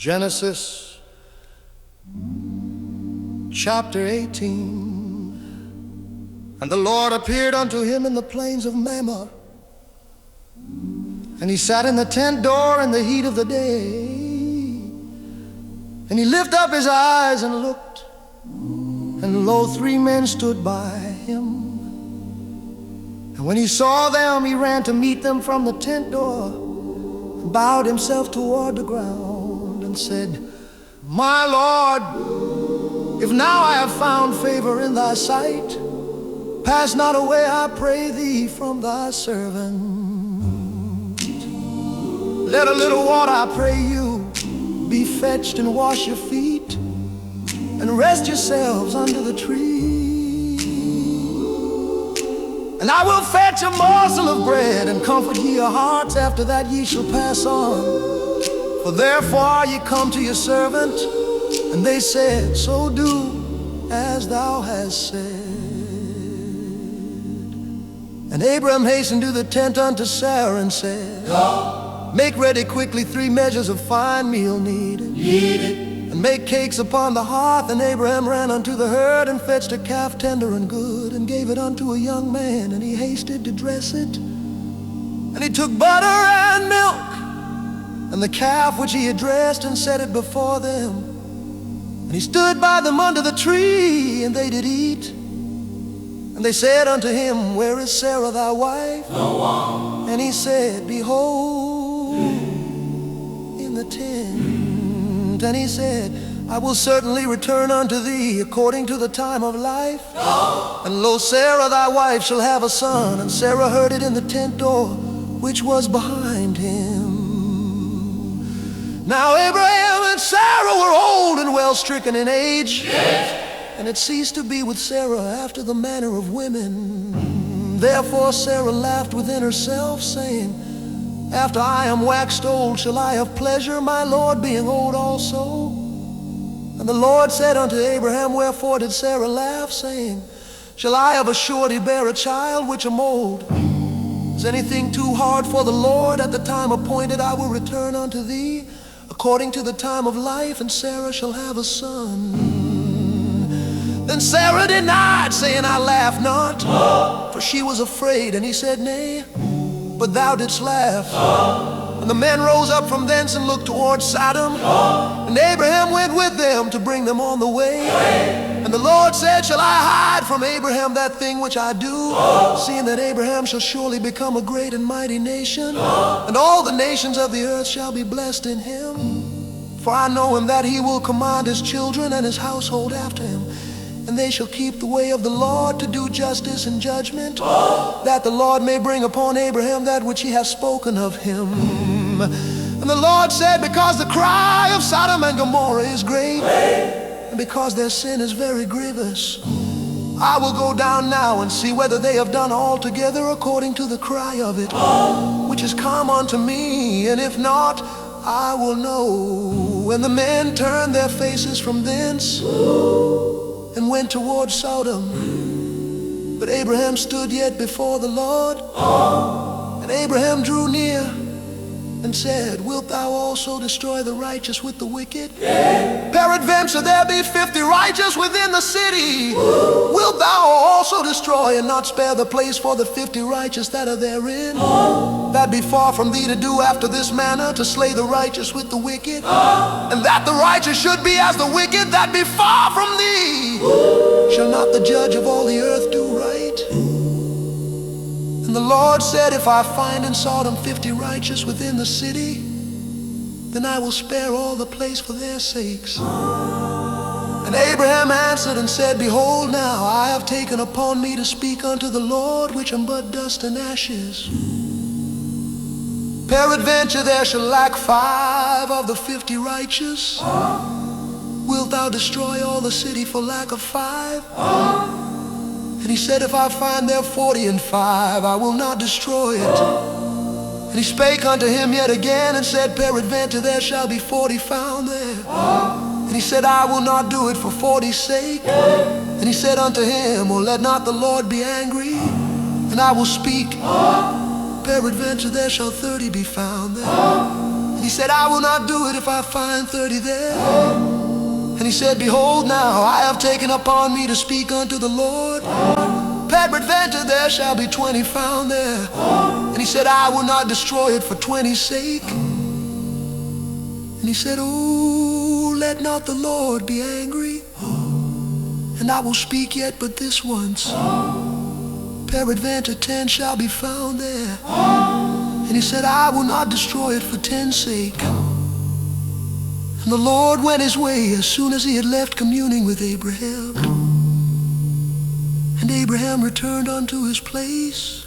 Genesis chapter 18. And the Lord appeared unto him in the plains of Mamre, and he sat in the tent door in the heat of the day. And he lifted up his eyes and looked, and lo, 3 men stood by him. And when he saw them, he ran to meet them from the tent door, and bowed himself toward the ground, and said, My Lord, if now I have found favor in thy sight, pass not away, I pray thee, from thy servant. Let a little water, I pray you, be fetched, and wash your feet, and rest yourselves under the tree. And I will fetch a morsel of bread, and comfort ye your hearts. After that ye shall pass on. For therefore are ye come to your servant. And they said, So do as thou hast said. And Abraham hastened to the tent unto Sarah, and said, Make ready quickly 3 measures of fine meal kneaded, and make cakes upon the hearth. And Abraham ran unto the herd, and fetched a calf tender and good, and gave it unto a young man, and he hasted to dress it. And he took butter and milk, and the calf which he had dressed, and set it before them. And he stood by them under the tree, and they did eat. And they said unto him, Where is Sarah thy wife? No one. And he said, Behold, in the tent. And he said, I will certainly return unto thee according to the time of life. No. And lo, Sarah thy wife shall have a son. And Sarah heard it in the tent door, which was behind him. Now Abraham and Sarah were old and well stricken in age. Yes. And it ceased to be with Sarah after the manner of women. Therefore Sarah laughed within herself, saying, After I am waxed old, shall I have pleasure, my Lord being old also? And the Lord said unto Abraham, Wherefore did Sarah laugh, saying, Shall I of a surety bear a child which am old? Is anything too hard for the Lord? At the time appointed I will return unto thee according to the time of life, and Sarah shall have a son. Then Sarah denied, saying, I laugh not, for she was afraid. And he said, Nay, but thou didst laugh. And the men rose up from thence and looked toward Sodom. And Abraham went with them to bring them on the way. And the Lord said, Shall I hide from Abraham that thing which I do, seeing that Abraham shall surely become a great and mighty nation, and all the nations of the earth shall be blessed in him? For I know him, that he will command his children and his household after him, and they shall keep the way of the Lord, to do justice and judgment, that the Lord may bring upon Abraham that which he hath spoken of him. And the Lord said, Because the cry of Sodom and Gomorrah is great, and because their sin is very grievous, I will go down now and see whether they have done altogether according to the cry of it, which is come unto me, and if not, I will know. And the men turned their faces from thence and went toward Sodom. But Abraham stood yet before the Lord. And Abraham drew near and said, Wilt thou also destroy the righteous with the wicked? Peradventure there be 50 righteous within the city. Wilt thou also destroy, and not spare the place for the 50 righteous that are therein? That be far from thee to do after this manner, to slay the righteous with the wicked, and that the righteous should be as the wicked. That be far from thee. Shall not the judge of all the earth do right? And the Lord said, If I find in Sodom 50 righteous within the city, then I will spare all the place for their sakes. And Abraham answered and said, Behold, now I have taken upon me to speak unto the Lord, which am but dust and ashes. Peradventure there shall lack 5 of the 50 righteous. Wilt thou destroy all the city for lack of 5? And he said, If I find there 40 and 5, I will not destroy it. And he spake unto him yet again, and said, Peradventure there shall be 40 found there. And he said, I will not do it for 40's sake. And he said unto him, Oh, let not the Lord be angry, and I will speak. Peradventure there shall 30 be found there. And he said, I will not do it if I find 30 there. And he said, behold, now I have taken upon me to speak unto the Lord. Peradventure there shall be 20 found there. And he said, I will not destroy it for 20's sake. And he said, oh, let not the Lord be angry, and I will speak yet but this once. Peradventure 10 shall be found there. And he said, I will not destroy it for 10's sake. And the Lord went his way as soon as he had left communing with Abraham. And Abraham returned unto his place